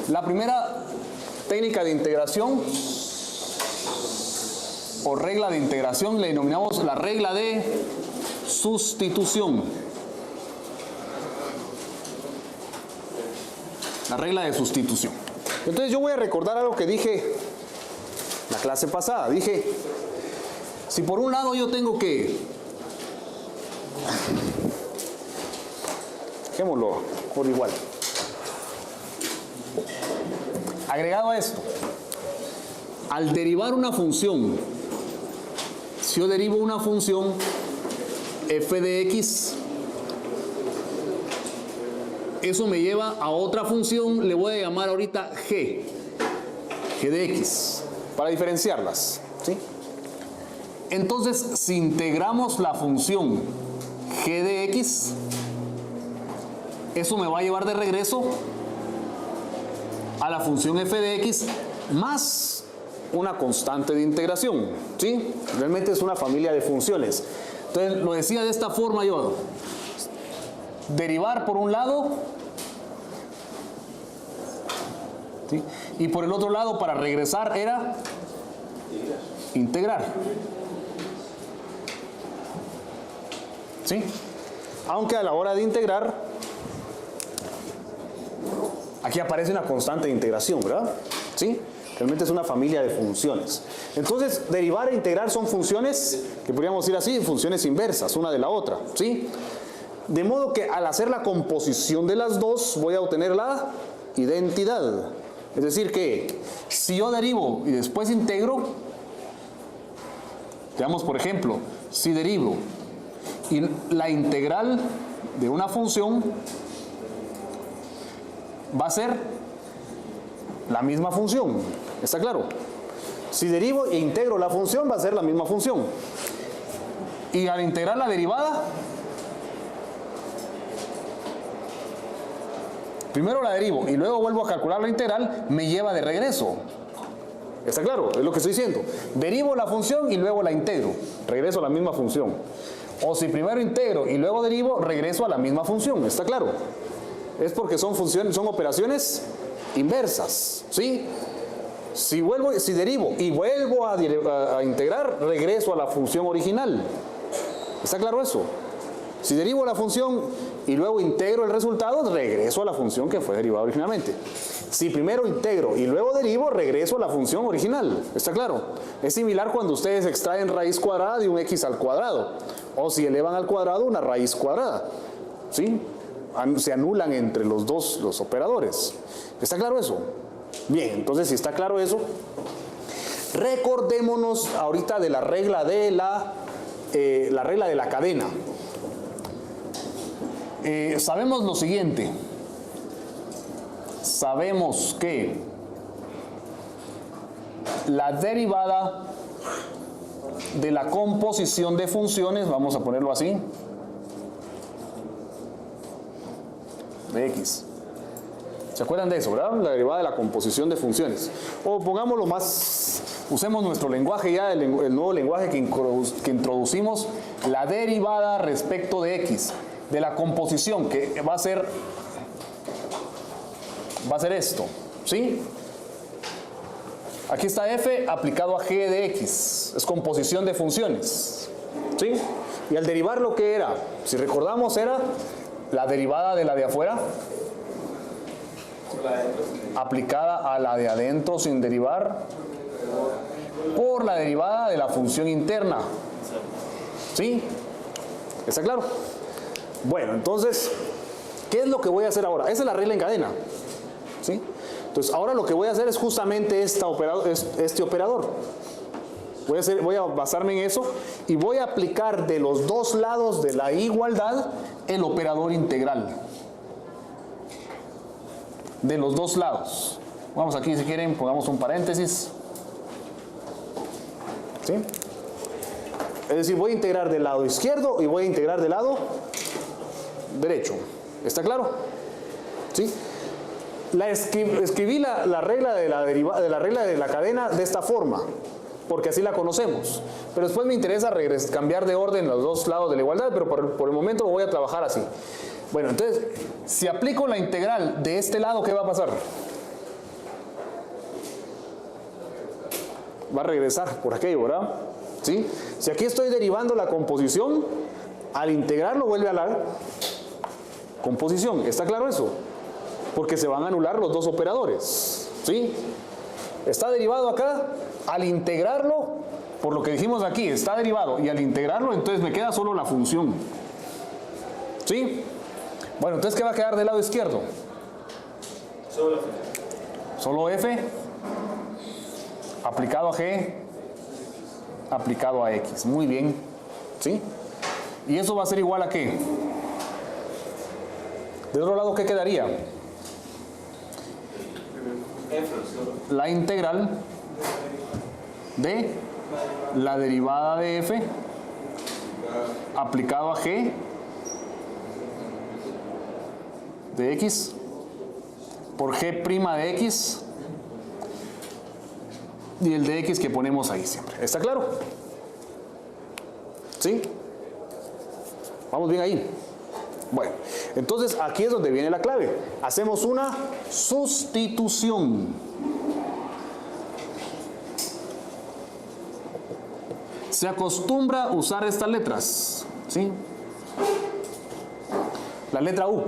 La primera técnica de integración o regla de integración le denominamos la regla de sustitución. La regla de sustitución. Entonces yo voy a recordar algo que dije la clase pasada. Dije, si por un lado yo tengo que, dejémoslo por igual, agregado a esto, al derivar una función, si yo derivo una función f de x, eso me lleva a otra función, le voy a llamar ahorita g de x, para diferenciarlas, ¿sí? Entonces, si integramos la función g de x, eso me va a llevar de regreso a la función f de x más una constante de integración, ¿sí? Realmente es una familia de funciones. Entonces, lo decía de esta forma yo. Derivar por un lado, ¿sí? Y por el otro lado, para regresar, era integrar. ¿Sí? Aunque a la hora de integrar, aquí aparece una constante de integración, ¿verdad? ¿Sí? Realmente es una familia de funciones. Entonces, derivar e integrar son funciones, que podríamos decir así, funciones inversas, una de la otra, ¿sí? De modo que al hacer la composición de las dos, voy a obtener la identidad. Es decir que, si yo derivo y después integro, veamos por ejemplo, si derivo y la integral de una función va a ser la misma función, ¿está claro? Si derivo e integro la función va a ser la misma función. Y al integrar la derivada, primero la derivo y luego vuelvo a calcular la integral, me lleva de regreso. ¿Está claro? Es lo que estoy diciendo. Derivo la función y luego la integro, regreso a la misma función. O si primero integro y luego derivo, regreso a la misma función. ¿Está claro? Es porque son funciones, son operaciones inversas, ¿sí? Si derivo y vuelvo a integrar, regreso a la función original. ¿Está claro eso? Si derivo la función y luego integro el resultado, regreso a la función que fue derivada originalmente. Si primero integro y luego derivo, regreso a la función original. ¿Está claro? Es similar cuando ustedes extraen raíz cuadrada de un x al cuadrado. O si elevan al cuadrado una raíz cuadrada. ¿Sí? Se anulan entre los dos los operadores. ¿Está claro eso? Bien, entonces si está claro eso, recordémonos ahorita de la regla de la cadena. Sabemos lo siguiente. Sabemos que la derivada de la composición de funciones, vamos a ponerlo así, de x. ¿Se acuerdan de eso, verdad? La derivada de la composición de funciones. O pongámoslo más, usemos nuestro lenguaje ya, el nuevo lenguaje que introducimos, la derivada respecto de x, de la composición, que va a ser esto, ¿sí? Aquí está f aplicado a g de x, es composición de funciones, ¿sí? Y al derivar lo que era, si recordamos, era la derivada de la de afuera aplicada a la de adentro sin derivar por la derivada de la función interna, ¿sí? ¿Está claro? Bueno, entonces, ¿qué es lo que voy a hacer ahora? Esa es la regla en cadena, ¿sí? Entonces, ahora lo que voy a hacer es justamente este operador. Voy a basarme en eso y voy a aplicar de los dos lados de la igualdad el operador integral. De los dos lados. Vamos aquí, si quieren, pongamos un paréntesis. ¿Sí? Es decir, voy a integrar del lado izquierdo y voy a integrar del lado derecho. ¿Está claro? ¿Sí? Escribí la regla de la regla de la cadena de esta forma, porque así la conocemos. Pero después me interesa cambiar de orden los dos lados de la igualdad, pero por el momento voy a trabajar así. Bueno, entonces, si aplico la integral de este lado, ¿qué va a pasar? va a regresar por aquello, ¿verdad? ¿Sí? Si aquí estoy derivando la composición, al integrarlo vuelve a la composición. ¿Está claro eso? Porque se van a anular los dos operadores. ¿Sí? Está derivado acá, al integrarlo, por lo que dijimos aquí, está derivado, y al integrarlo, entonces me queda solo la función. ¿Sí? Bueno, entonces, ¿qué va a quedar del lado izquierdo? Solo f aplicado a g aplicado a x. Muy bien. ¿Sí? ¿Y eso va a ser igual a qué? De otro lado, ¿qué quedaría? La integral de la derivada de f aplicado a g de x por g' de x y el de x que ponemos ahí siempre. ¿Está claro? ¿Sí? ¿Vamos bien ahí? Bueno, entonces aquí es donde viene la clave. Hacemos una sustitución. Se acostumbra a usar estas letras, ¿sí? La letra U.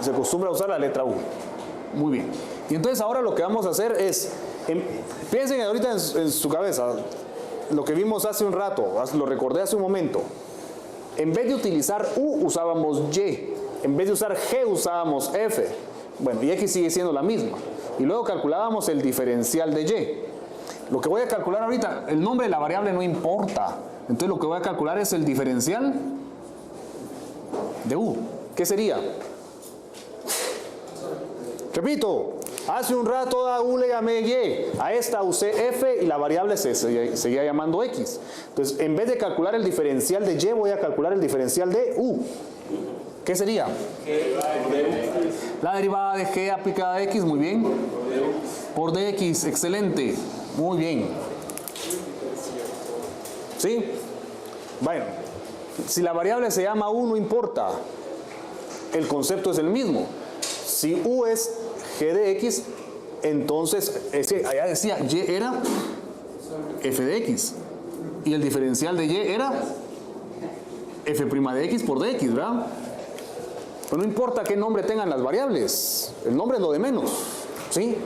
Se acostumbra a usar la letra U. Muy bien. Y entonces ahora lo que vamos a hacer es, piensen ahorita en su cabeza, lo que vimos hace un rato, lo recordé hace un momento. En vez de utilizar U usábamos Y, en vez de usar G usábamos F. Bueno, y X sigue siendo la misma. Y luego calculábamos el diferencial de Y. Lo que voy a calcular ahorita, el nombre de la variable no importa. Entonces lo que voy a calcular es el diferencial de U. ¿Qué sería? Repito, hace un rato a U le llamé Y, a esta usé F y la variable se seguía llamando X. Entonces, en vez de calcular el diferencial de Y, voy a calcular el diferencial de U. ¿Qué sería? La derivada de G aplicada a X, muy bien. Por DX, excelente, muy bien. ¿Sí? Bueno, si la variable se llama U, no importa. El concepto es el mismo. Si U es G de X, entonces, allá decía, Y era F de X. Y el diferencial de Y era F' de X por DX, ¿verdad? Pero no importa qué nombre tengan las variables, el nombre es lo de menos, ¿sí?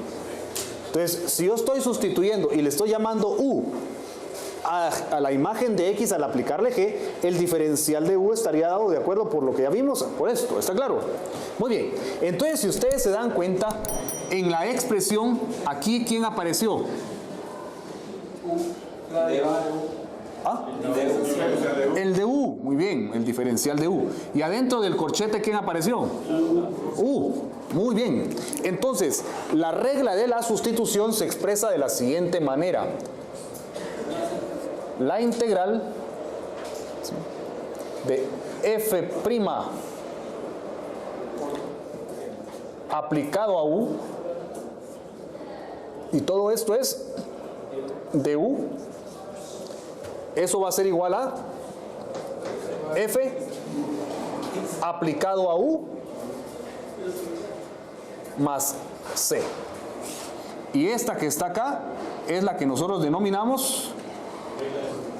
Entonces, si yo estoy sustituyendo y le estoy llamando U a la imagen de X al aplicarle G, el diferencial de U estaría dado de acuerdo por lo que ya vimos, por esto, ¿está claro? Muy bien, entonces si ustedes se dan cuenta, en la expresión, aquí, ¿quién apareció? ¿Ah? El de U, muy bien, el diferencial de U. Y adentro del corchete, ¿quién apareció? U, muy bien. Entonces, la regla de la sustitución se expresa de la siguiente manera. La integral de f' aplicado a U, y todo esto es de U, eso va a ser igual a f aplicado a U más c. Y esta que está acá es la que nosotros denominamos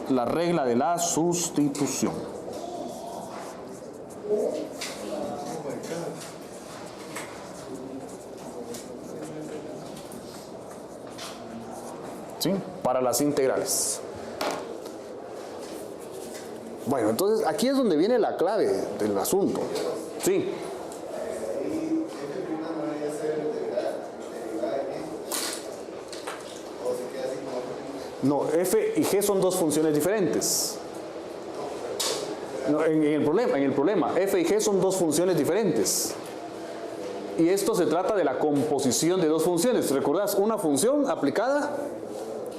la regla de la sustitución. ¿Sí? Para las integrales. Bueno, entonces aquí es donde viene la clave del asunto. ¿Sí? No, f y g son dos funciones diferentes. No, en el problema, f y g son dos funciones diferentes. Y esto se trata de la composición de dos funciones. ¿Recordás? Una función aplicada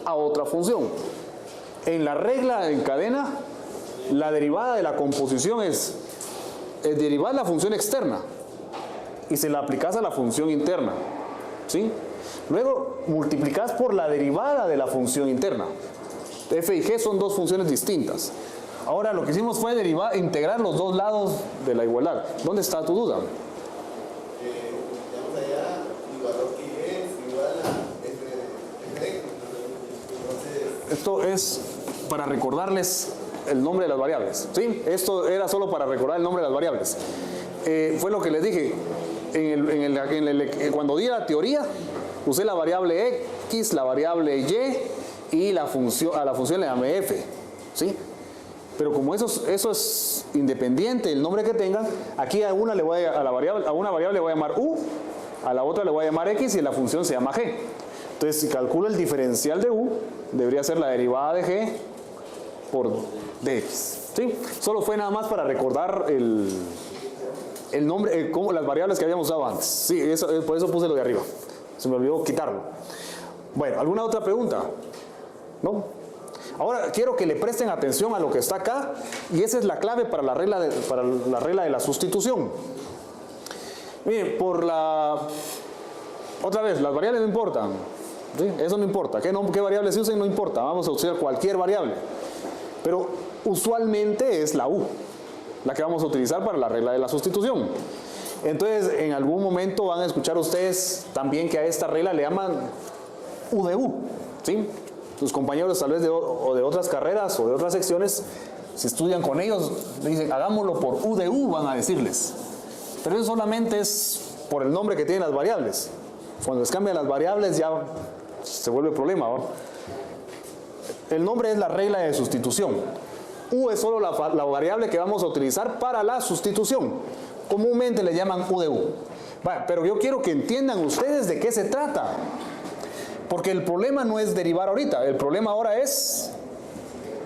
a otra función. En la regla en cadena, la derivada de la composición es derivar la función externa y se la aplicas a la función interna. ¿Sí? Luego multiplicas por la derivada de la función interna. F y G son dos funciones distintas. Ahora lo que hicimos fue integrar los dos lados de la igualdad. ¿Dónde está tu duda? Esto es para recordarles el nombre de las variables, ¿sí? Esto era solo para recordar el nombre de las variables. Fue lo que les dije, cuando di la teoría, usé la variable x, la variable y a la función le llamé f, ¿sí? Pero como eso es independiente del nombre que tengan, aquí a una variable le voy a llamar u, a la otra le voy a llamar x y la función se llama g. Entonces, si calculo el diferencial de u, debería ser la derivada de g por dx, ¿sí? Solo fue nada más para recordar el nombre, como las variables que habíamos usado antes. Sí, por eso puse lo de arriba. Se me olvidó quitarlo. Bueno, ¿alguna otra pregunta? ¿No? Ahora quiero que le presten atención a lo que está acá, y esa es la clave para la regla de la sustitución. Miren, otra vez, las variables no importan, ¿sí? Eso no importa. ¿Qué variables se usen? No importa. Vamos a usar cualquier variable. Pero usualmente es la u, la que vamos a utilizar para la regla de la sustitución. Entonces, en algún momento van a escuchar ustedes también que a esta regla le llaman u de u, ¿sí? Sus compañeros tal vez de otras carreras o de otras secciones, si estudian con ellos, le dicen, hagámoslo por u de u, van a decirles. Pero eso solamente es por el nombre que tienen las variables. Cuando les cambian las variables ya se vuelve problema, ¿no? El nombre es la regla de sustitución. U es solo la variable que vamos a utilizar para la sustitución. Comúnmente le llaman u de u. Bueno, pero yo quiero que entiendan ustedes de qué se trata. Porque el problema no es derivar ahorita. El problema ahora es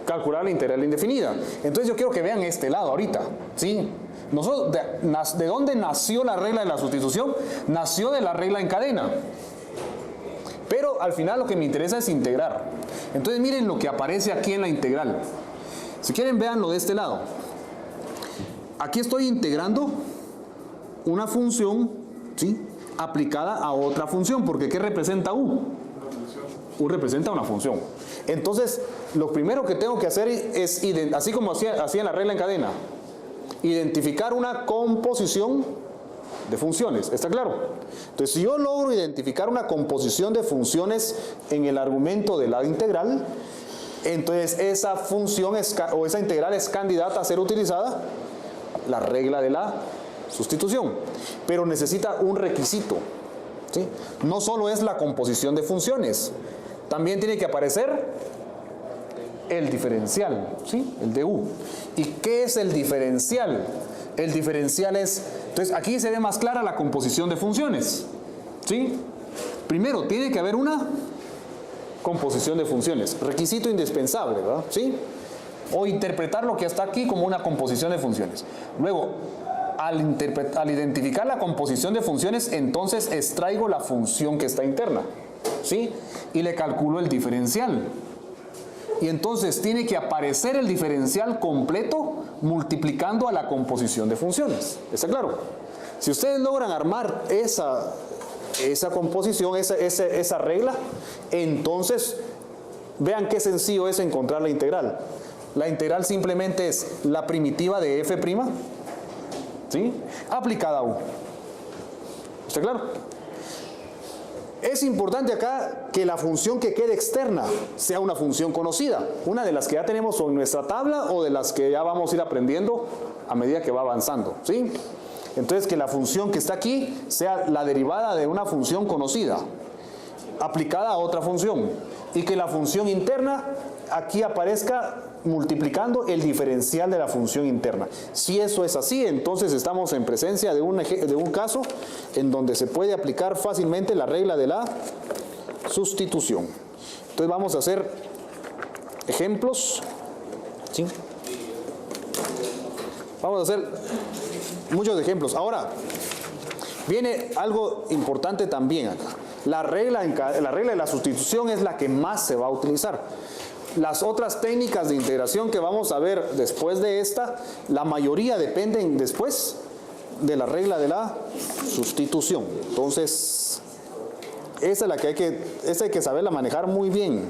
calcular la integral indefinida. Entonces yo quiero que vean este lado ahorita, ¿sí? ¿De dónde nació la regla de la sustitución? Nació de la regla en cadena. Pero al final lo que me interesa es integrar. Entonces miren lo que aparece aquí en la integral. Si quieren, véanlo de este lado. Aquí estoy integrando una función, ¿sí?, aplicada a otra función, porque ¿qué representa u? U representa una función. Entonces, lo primero que tengo que hacer es, así como hacía en la regla en cadena, identificar una composición de funciones. ¿Está claro? Entonces, si yo logro identificar una composición de funciones en el argumento de la integral, entonces esa función o esa integral es candidata a ser utilizada, la regla de la sustitución. Pero necesita un requisito, ¿sí? No solo es la composición de funciones, también tiene que aparecer el diferencial, ¿sí?, el de u. ¿Y qué es el diferencial? El diferencial es, entonces aquí se ve más clara la composición de funciones, ¿sí? Primero tiene que haber una composición de funciones, requisito indispensable, ¿verdad? ¿Sí? O interpretar lo que está aquí como una composición de funciones. Luego, al identificar la composición de funciones, entonces extraigo la función que está interna, ¿sí?, y le calculo el diferencial. Y entonces tiene que aparecer el diferencial completo multiplicando a la composición de funciones. ¿Está claro? Si ustedes logran armar esa composición, esa regla, entonces vean qué sencillo es encontrar la integral. La integral simplemente es la primitiva de f', ¿sí?, aplicada a u. ¿Está claro? Es importante acá que la función que quede externa sea una función conocida, una de las que ya tenemos en nuestra tabla o de las que ya vamos a ir aprendiendo a medida que va avanzando, ¿sí? Entonces, que la función que está aquí sea la derivada de una función conocida aplicada a otra función, y que la función interna aquí aparezca multiplicando el diferencial de la función interna. Si eso es así, entonces estamos en presencia de un caso en donde se puede aplicar fácilmente la regla de la sustitución. Entonces vamos a hacer ejemplos, ¿sí? Vamos a hacer muchos ejemplos. Ahora, viene algo importante también acá. La regla de la sustitución es la que más se va a utilizar. Las otras técnicas de integración que vamos a ver después de esta, la mayoría dependen después de la regla de la sustitución. Entonces, esa es la que hay que saberla manejar muy bien.